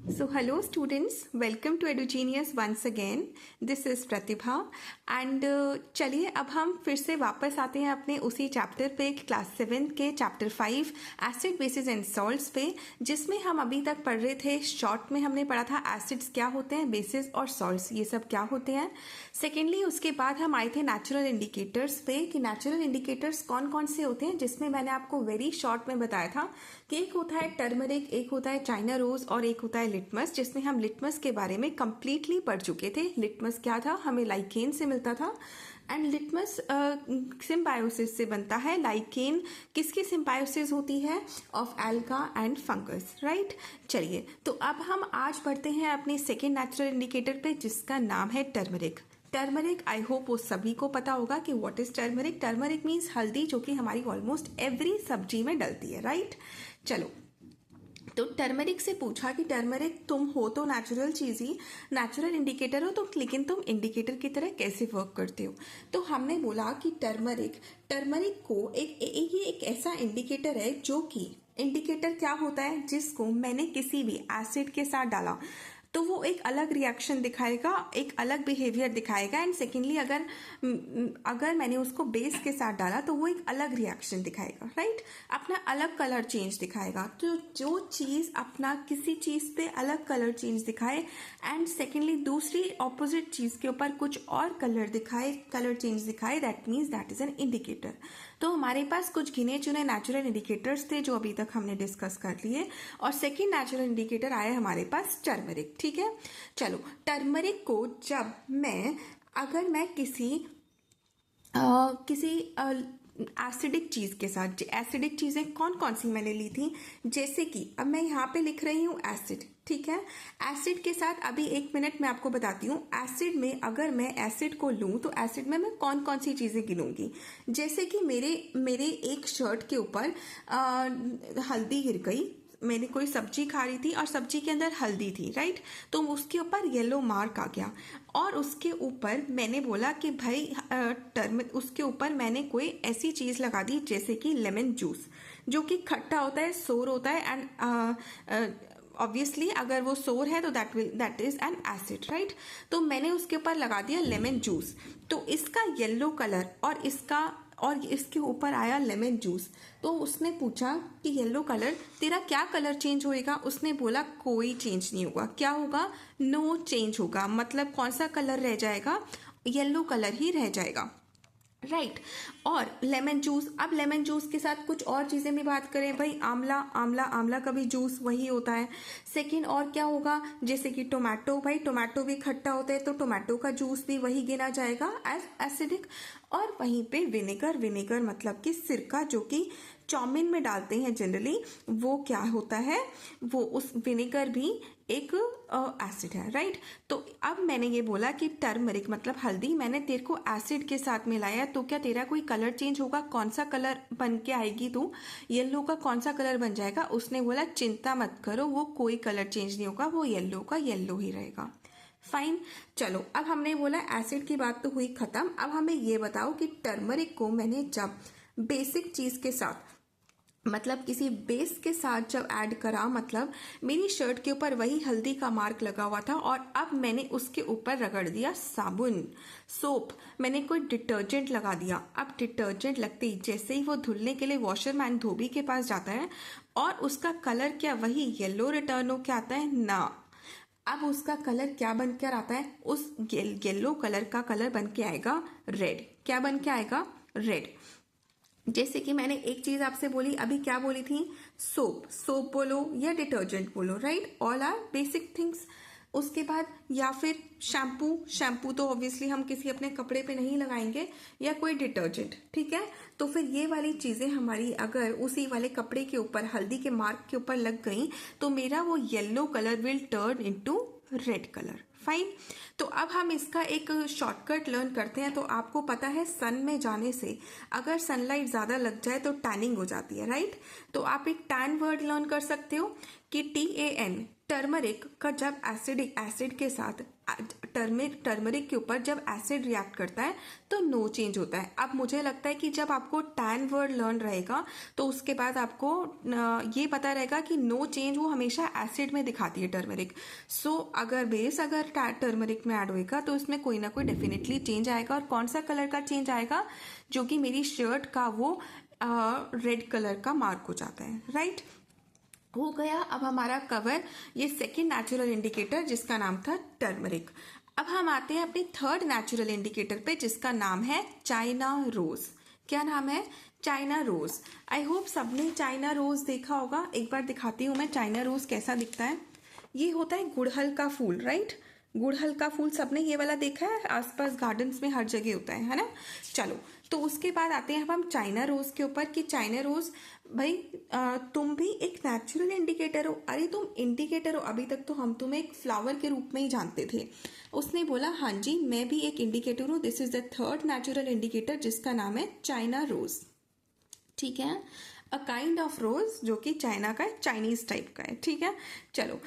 So, hello students, welcome to EduGenius once again. This is Pratibha and चलिए अब हम फिर से वापस आते हैं अपने उसी चैप्टर पे, क्लास 7 के chapter 5 acid basis and salts पे, जिसमें हम अभी तक पढ़ रहे थे। शॉर्ट में हमने पढ़ा था एसिड्स क्या होते हैं, बेसिस और सॉल्ट्स ये सब क्या होते हैं। सेकेंडली उसके बाद हम आए थे नेचुरल इंडिकेटर्स पे कि नेचुरल इंडिकेटर्स कौन कौन से होते हैं, जिसमें मैंने आपको वेरी शॉर्ट में बताया था कि एक होता है टर्मरिक, एक होता है चाइना रोज और एक होता है लिटमस, जिसमें हम लिटमस के बारे में कंप्लीटली पढ़ चुके थे। लिटमस क्या था, हमें लाइकेन से मिलता था एंड लिटमस सिम्बायोसिस से बनता है। लाइकेन किसकी सिम्बायोसिस होती है, of alga and fungus, right. चलिए तो अब हम आज पढ़ते हैं अपने सेकेंड नेचुरल इंडिकेटर पे, जिसका नाम है टर्मरिक। टर्मरिक आई होप वो सभी को पता होगा कि what is turmeric. Turmeric means हल्दी, जो कि हमारी ऑलमोस्ट एवरी सब्जी में डलती है, राइट। चलो तो टर्मरिक से पूछा कि टर्मरिक तुम हो तो नेचुरल चीज ही, नेचुरल इंडिकेटर हो तो, लेकिन तुम इंडिकेटर की तरह कैसे वर्क करते हो। तो हमने बोला कि टर्मरिक को ये एक ऐसा इंडिकेटर है, जो कि इंडिकेटर क्या होता है, जिसको मैंने किसी भी एसिड के साथ डाला तो वो एक अलग रिएक्शन दिखाएगा, एक अलग बिहेवियर दिखाएगा। एंड सेकेंडली अगर मैंने उसको बेस के साथ डाला तो वो एक अलग रिएक्शन दिखाएगा, राइट। अपना अलग कलर चेंज दिखाएगा। तो जो चीज अपना किसी चीज पे अलग कलर चेंज दिखाए एंड सेकेंडली दूसरी ऑपोजिट चीज के ऊपर कुछ और कलर दिखाए, कलर चेंज दिखाए, that means that is an indicator. तो हमारे पास कुछ गिने चुने नेचुरल इंडिकेटर्स थे जो अभी तक हमने डिस्कस कर लिए, और सेकेंड नेचुरल इंडिकेटर आया हमारे पास टर्मरिक, ठीक है। चलो टर्मरिक को जब अगर मैं किसी एसिडिक चीज के साथ, एसिडिक चीजें कौन कौन सी मैंने ली थी, जैसे कि अब मैं यहाँ पे लिख रही हूँ एसिड, ठीक है। एसिड के साथ अभी एक मिनट में आपको बताती हूँ, एसिड में अगर मैं एसिड को लूं तो एसिड में मैं कौन कौन सी चीजें गिनूंगी। जैसे कि मेरे एक शर्ट के ऊपर हल्दी गिर गई, मैंने कोई सब्जी खा रही थी और सब्जी के अंदर हल्दी थी, राइट। तो उसके ऊपर येलो मार्क आ गया, और उसके ऊपर मैंने बोला कि भाई उसके ऊपर मैंने कोई ऐसी चीज लगा दी जैसे कि लेमन जूस, जो कि खट्टा होता है, सोर होता है, एंड ऑब्वियसली अगर वो सोर है तो that is an acid, right. तो मैंने उसके ऊपर लगा दिया लेमन जूस, तो इसका येलो कलर और इसके ऊपर आया लेमन जूस। तो उसने पूछा कि येलो कलर तेरा क्या कलर चेंज होएगा, उसने बोला कोई चेंज नहीं होगा। क्या होगा, नो चेंज होगा, मतलब कौन सा कलर रह जाएगा, येलो कलर ही रह जाएगा, राइट। और लेमन जूस, अब लेमन जूस के साथ कुछ और चीजें भी बात करें, भाई आंवला का भी जूस वही होता है। सेकंड और क्या होगा, जैसे कि टोमेटो, भाई टोमेटो भी खट्टा होता है तो टोमेटो का जूस भी वही गिना जाएगा एज एसिडिक। और वहीं पे विनेगर मतलब कि सिरका, जो कि चाउमीन में डालते हैं जनरली, वो क्या होता है, वो उस विनेगर भी एक एसिड है, राइट। तो अब मैंने ये बोला कि टर्मरिक मतलब हल्दी मैंने तेरे को एसिड के साथ मिलाया, तो क्या तेरा कोई कलर चेंज होगा, कौन सा कलर बन के आएगी तू, येलो का कौन सा कलर बन जाएगा। उसने बोला चिंता मत करो, वो कोई कलर चेंज नहीं होगा, वो येलो का येलो ही रहेगा। फाइन। चलो अब हमने बोला एसिड की बात तो हुई खत्म। अब हमें ये बताओ कि टर्मरिक को मैंने जब बेसिक चीज के साथ, मतलब किसी बेस के साथ जब ऐड करा, मतलब मेरी शर्ट के ऊपर वही हल्दी का मार्क लगा हुआ था और अब मैंने उसके ऊपर रगड़ दिया साबुन, सोप, मैंने कोई डिटर्जेंट लगा दिया। अब डिटर्जेंट लगते ही जैसे ही वो धुलने के लिए वॉशरमैन धोबी के पास जाता है और उसका कलर क्या वही येलो रिटर्न हो के आता है ना, अब उसका कलर क्या बनकर आता है, उस येलो कलर का कलर बन के आएगा रेड। क्या बन के आएगा, रेड। जैसे कि मैंने एक चीज आपसे बोली, अभी क्या बोली थी, सोप बोलो या डिटर्जेंट बोलो, right, all are basic things. उसके बाद या फिर शैम्पू तो ऑब्वियसली हम किसी अपने कपड़े पे नहीं लगाएंगे, या कोई डिटर्जेंट, ठीक है। तो फिर ये वाली चीजें हमारी अगर उसी वाले कपड़े के ऊपर हल्दी के मार्क के ऊपर लग गई तो मेरा वो yellow colour will turn into red colour. Fine. तो अब हम इसका एक शॉर्टकट लर्न करते हैं। तो आपको पता है सन में जाने से अगर सनलाइट ज्यादा लग जाए तो टैनिंग हो जाती है, राइट। तो आप एक टैन वर्ड लर्न कर सकते हो कि TAN टर्मरिक का जब एसिड के साथ टर्मरिक के ऊपर जब एसिड रिएक्ट करता है तो नो चेंज होता है। अब मुझे लगता है कि जब आपको टैन वर्ड लर्न रहेगा तो उसके बाद आपको ये पता रहेगा कि नो चेंज वो हमेशा एसिड में दिखाती है टर्मरिक। सो अगर बेस अगर टर्मरिक में ऐड होएगा तो इसमें कोई ना कोई डेफिनेटली चेंज आएगा। और कौन सा कलर का चेंज आएगा? जो कि मेरी शर्ट का वो रेड कलर का मार्क हो जाता है, राइट। हो गया अब हमारा कवर, ये सेकेंड नेचुरल इंडिकेटर जिसका नाम था टर्मरिक। अब हम आते हैं अपने थर्ड नेचुरल इंडिकेटर पे जिसका नाम है चाइना रोज। क्या नाम है? China rose. आई होप सबने चाइना रोज देखा होगा। एक बार दिखाती हूँ मैं चाइना रोज कैसा दिखता है। ये होता है गुड़हल का फूल, राइट। गुड़हल का फूल सबने ये वाला देखा है, आसपास गार्डन्स में हर जगह होता है ना। चलो, तो उसके बाद आते हैं हम चाइना रोज के ऊपर कि चाइना रोज भाई तुम भी एक नेचुरल इंडिकेटर हो। अरे तुम इंडिकेटर हो, अभी तक तो हम तुम्हें एक फ्लावर के रूप में ही जानते थे। उसने बोला हाँ जी मैं भी एक इंडिकेटर हूँ, this is the third natural indicator जिसका नाम है चाइना रोज। ठीक है, अ काइंड ऑफ रोज जो कि चाइना का है, चाइनीज टाइप का है। ठीक है, चलो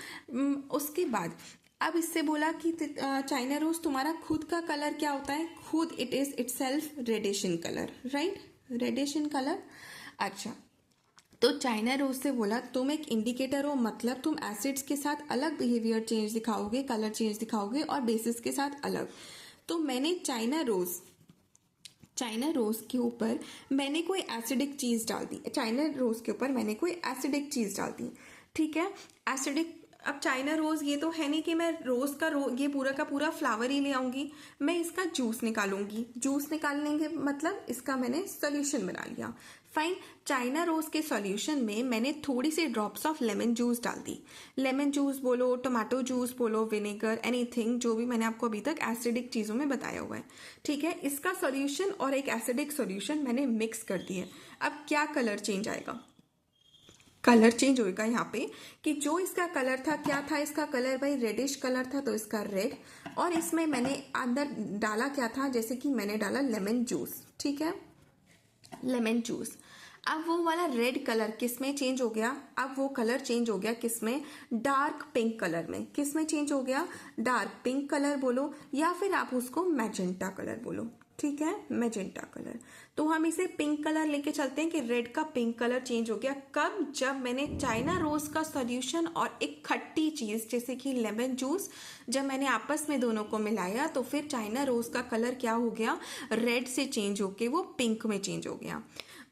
उसके बाद अब इससे बोला कि चाइना रोज तुम्हारा खुद का कलर क्या होता है? खुद it is itself reddish in colour, right, reddish in colour. अच्छा, तो चाइना रोज से बोला तुम एक इंडिकेटर हो, मतलब तुम एसिड्स के साथ अलग बिहेवियर चेंज दिखाओगे, कलर चेंज दिखाओगे और बेसिस के साथ अलग। तो मैंने चाइना रोज के ऊपर मैंने कोई एसिडिक चीज डाल दी। चाइना रोज के ऊपर मैंने कोई एसिडिक चीज डाल दी। ठीक है, एसिडिक। अब चाइना रोज ये तो है नहीं कि मैं रोज का ये पूरा का पूरा फ्लावर ही ले आऊंगी, मैं इसका जूस निकालूंगी। जूस निकालने के मतलब इसका मैंने सोल्यूशन बना लिया। फाइन, चाइना रोज के सॉल्यूशन में मैंने थोड़ी सी ड्रॉप्स ऑफ लेमन जूस डाल दी। लेमन जूस बोलो, टोमेटो जूस बोलो, विनेगर, एनीथिंग जो भी मैंने आपको अभी तक एसिडिक चीजों में बताया हुआ है। ठीक है, इसका सॉल्यूशन और एक एसिडिक सॉल्यूशन मैंने मिक्स कर दिए। अब क्या कलर चेंज आएगा? कलर चेंज होएगा यहाँ पे कि जो इसका कलर था, क्या था इसका कलर भाई? रेडिश कलर था, तो इसका रेड। और इसमें मैंने अंदर डाला क्या था? जैसे कि मैंने डाला लेमन जूस। ठीक है, लेमन जूस। अब वो वाला रेड कलर किस में चेंज हो गया? अब वो कलर चेंज हो गया किस में? डार्क पिंक कलर में। किस में चेंज हो गया? डार्क पिंक कलर बोलो या फिर आप उसको मैजेंटा कलर बोलो। ठीक है, मैजेंटा कलर। तो हम इसे पिंक कलर लेके चलते हैं कि रेड का पिंक कलर चेंज हो गया। कब? जब मैंने चाइना रोज का सॉल्यूशन और एक खट्टी चीज जैसे कि लेमन जूस जब मैंने आपस में दोनों को मिलाया तो फिर चाइना रोज का कलर क्या हो गया? रेड से चेंज होके वो पिंक में चेंज हो गया।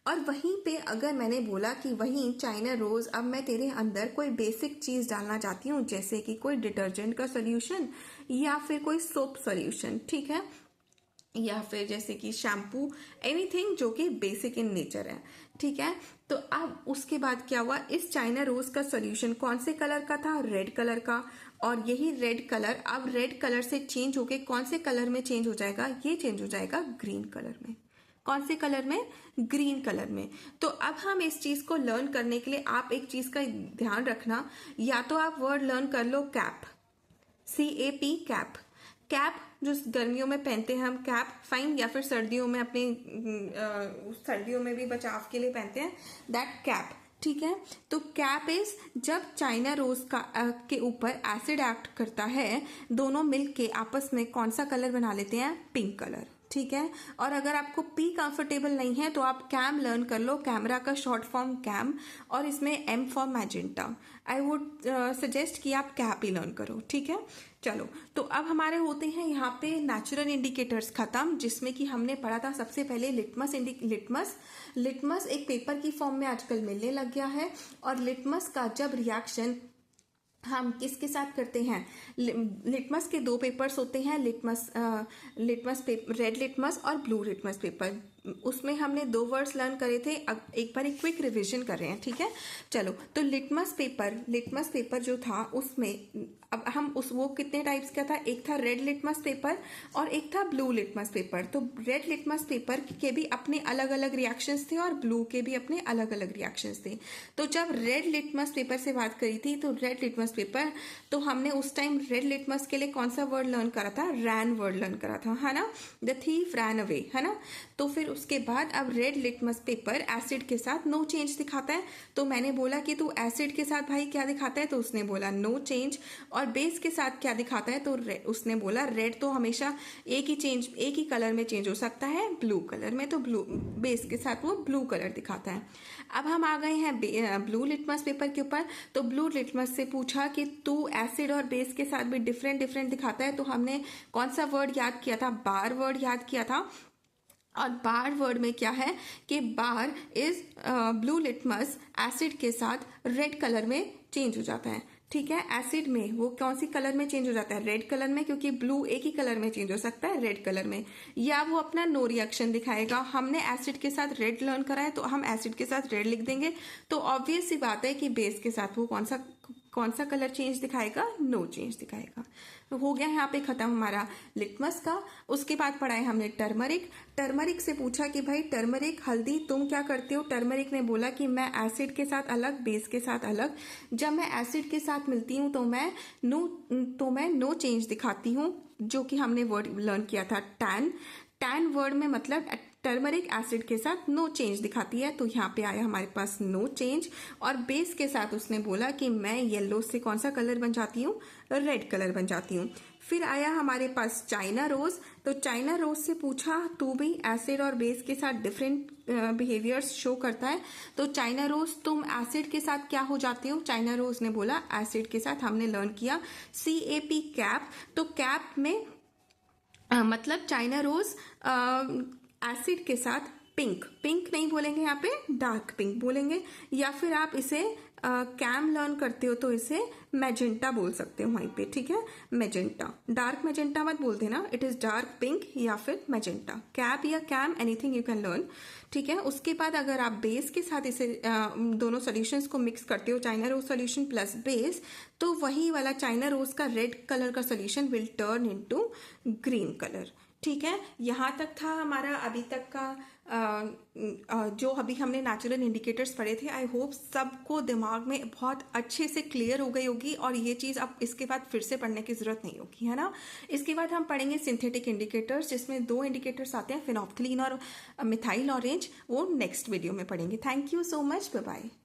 और वहीं पे अगर मैंने बोला कि वहीं चाइना रोज अब मैं तेरे अंदर कोई बेसिक चीज डालना चाहती हूँ, जैसे कि कोई डिटर्जेंट का सॉल्यूशन या फिर कोई सोप सॉल्यूशन, ठीक है, या फिर जैसे कि शैम्पू, एनीथिंग जो कि बेसिक इन नेचर है। ठीक है, तो अब उसके बाद क्या हुआ? इस चाइना रोज का सॉल्यूशन कौन से कलर का था? रेड कलर का। और यही रेड कलर अब रेड कलर से चेंज होके कौन से कलर में चेंज हो जाएगा? ये चेंज हो जाएगा ग्रीन कलर में। कौन से कलर में? ग्रीन कलर में। तो अब हम इस चीज को लर्न करने के लिए आप एक चीज का ध्यान रखना, या तो आप वर्ड लर्न कर लो कैप, CAP, कैप। कैप जो गर्मियों में पहनते हैं हम, कैप, फाइन, या फिर सर्दियों में अपने सर्दियों में भी बचाव के लिए पहनते हैं, दैट कैप। ठीक है, तो कैप इज जब चाइना रोज का के ऊपर एसिड एक्ट करता है, दोनों मिल के आपस में कौन सा कलर बना लेते हैं? Pink colour. ठीक है, और अगर आपको पी कंफर्टेबल नहीं है तो आप कैम लर्न कर लो, कैमरा का शॉर्ट फॉर्म कैम, और इसमें M for magenta. I would suggest कि आप कैप ही लर्न करो। ठीक है, चलो, तो अब हमारे होते हैं यहाँ पे नेचुरल इंडिकेटर्स खत्म, जिसमें कि हमने पढ़ा था सबसे पहले लिटमस एक पेपर की फॉर्म में आजकल मिलने लग गया है। और लिटमस का जब रिएक्शन हम किसके साथ करते हैं? लिटमस के दो पेपर्स होते हैं, लिटमस पेपर, रेड लिटमस और ब्लू लिटमस पेपर। उसमें हमने 2 वर्ड्स लर्न करे थे, अब एक बार एक क्विक रिवीजन कर रहे हैं। ठीक है, चलो, तो लिटमस पेपर जो था उसमें अब हम वो कितने टाइप्स का था? एक था रेड लिटमस पेपर और एक था ब्लू लिटमस पेपर। तो रेड लिटमस पेपर के भी अपने अलग अलग रिएक्शंस थे और ब्लू के भी अपने अलग अलग रिएक्शंस थे। तो जब रेड लिटमस पेपर से बात करी थी, तो रेड लिटमस पेपर, तो हमने उस टाइम रेड लिटमस के लिए कौन सा वर्ड लर्न करा था? रैन वर्ड लर्न करा था, है ना, द थीफ रैन अवे, है ना। तो फिर फिर उसके बाद अब रेड लिटमस पेपर एसिड के साथ नो चेंज दिखाता है। तो मैंने बोला कि तू एसिड के साथ भाई क्या दिखाता है, तो उसने बोला नो चेंज। और बेस के साथ क्या दिखाता है, तो उसने बोला रेड तो हमेशा एक ही कलर में चेंज हो सकता है, ब्लू कलर में। तो ब्लू बेस के साथ वो ब्लू कलर दिखाता है। अब हम आ गए हैं ब्लू लिटमस पेपर के ऊपर। तो ब्लू लिटमस से पूछा कि तू एसिड और बेस के साथ भी डिफरेंट डिफरेंट दिखाता है। तो हमने कौन सा वर्ड याद किया था, बार वर्ड याद किया था। और बार वर्ड में क्या है कि bar is blue litmus acid के साथ रेड कलर में चेंज हो जाता है। ठीक है, एसिड में वो कौन सी कलर में चेंज हो जाता है, रेड कलर में, क्योंकि ब्लू एक ही कलर में चेंज हो सकता है, रेड कलर में। या वो अपना नो रिएक्शन दिखाएगा। हमने एसिड के साथ रेड लर्न करा है तो हम एसिड के साथ रेड लिख देंगे। तो ऑब्वियस सी बात है कि बेस के साथ वो कौन सा कलर चेंज दिखाएगा, नो चेंज दिखाएगा। तो हो गया यहाँ पे खत्म हमारा लिटमस का। उसके बाद पढ़ाए हमने टर्मरिक। टर्मरिक से पूछा कि भाई टर्मरिक हल्दी तुम क्या करते हो। टर्मरिक ने बोला कि मैं एसिड के साथ अलग, बेस के साथ अलग। जब मैं एसिड के साथ मिलती हूँ तो मैं नो चेंज दिखाती हूँ, जो कि हमने वर्ड लर्न किया था टैन वर्ड में मतलब टर्मरिक एसिड के साथ नो चेंज दिखाती है। तो यहाँ पे आया हमारे पास नो चेंज। और बेस के साथ उसने बोला कि मैं येलो से कौन सा कलर बन जाती हूँ, रेड कलर बन जाती हूँ। फिर आया हमारे पास चाइना रोज। तो चाइना रोज से पूछा तू भी एसिड और बेस के साथ डिफरेंट बिहेवियर्स शो करता है। तो चाइना रोज तुम एसिड के साथ क्या हो जाती हो। चाइना रोज ने बोला एसिड के साथ हमने लर्न किया CAP कैप। तो कैप में मतलब चाइना रोज एसिड के साथ पिंक नहीं बोलेंगे, यहाँ पे डार्क पिंक बोलेंगे। या फिर आप इसे कैम लर्न करते हो तो इसे मैजेंटा बोल सकते हो वहीं पे। ठीक है, मैजेंटा, डार्क मैजेंटा मत बोलते ना, इट इज डार्क पिंक या फिर मैजेंटा। कैप या कैम एनीथिंग यू कैन लर्न। ठीक है, उसके बाद अगर आप बेस के साथ इसे दोनों सॉल्यूशंस को मिक्स करते हो, China rose solution plus base, तो वही वाला चाइना रोज का रेड कलर का solution will turn into green colour. ठीक है, यहाँ तक था हमारा अभी तक का जो अभी हमने नेचुरल इंडिकेटर्स पढ़े थे। आई होप सबको दिमाग में बहुत अच्छे से क्लियर हो गई होगी और ये चीज़ अब इसके बाद फिर से पढ़ने की जरूरत नहीं होगी, है ना। इसके बाद हम पढ़ेंगे सिंथेटिक इंडिकेटर्स, जिसमें 2 इंडिकेटर्स आते हैं, फिनोल्फ्थलीन और मिथाइल ऑरेंज। वो नेक्स्ट वीडियो में पढ़ेंगे। Thank you so much, bye bye.